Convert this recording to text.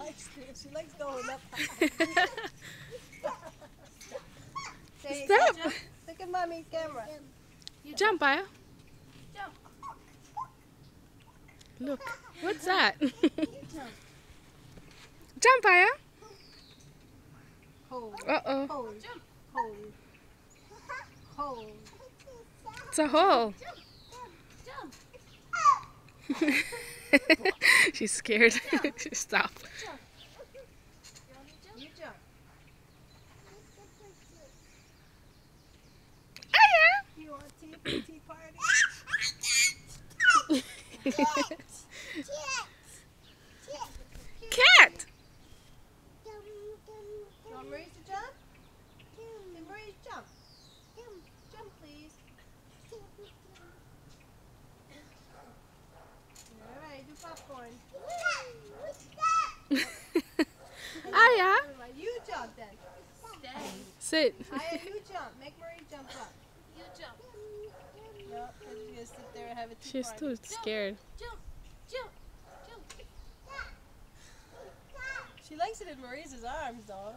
likes this. She likes going up. Stop. Look at mommy's camera. Jump, Aya. Jump. Look. What's that? Jump, Aya. Hold. Uh-oh. Hold. Hold. Hold. It's a hole. Jump. She's scared. Stop. Jump. You jump. Aya. You want tea for the tea party? Cat. You want Maurice to jump? Hey, Maurice, jump. Jump, please. Alright, do popcorn. Aya. You jump then. Stay. Sit. Aya, you jump. Make Maurice jump up. You jump. No, she's going to sit there and have a tea She's party. too scared. Jump. Jump. Jump. She likes it in Maurice's arms, though.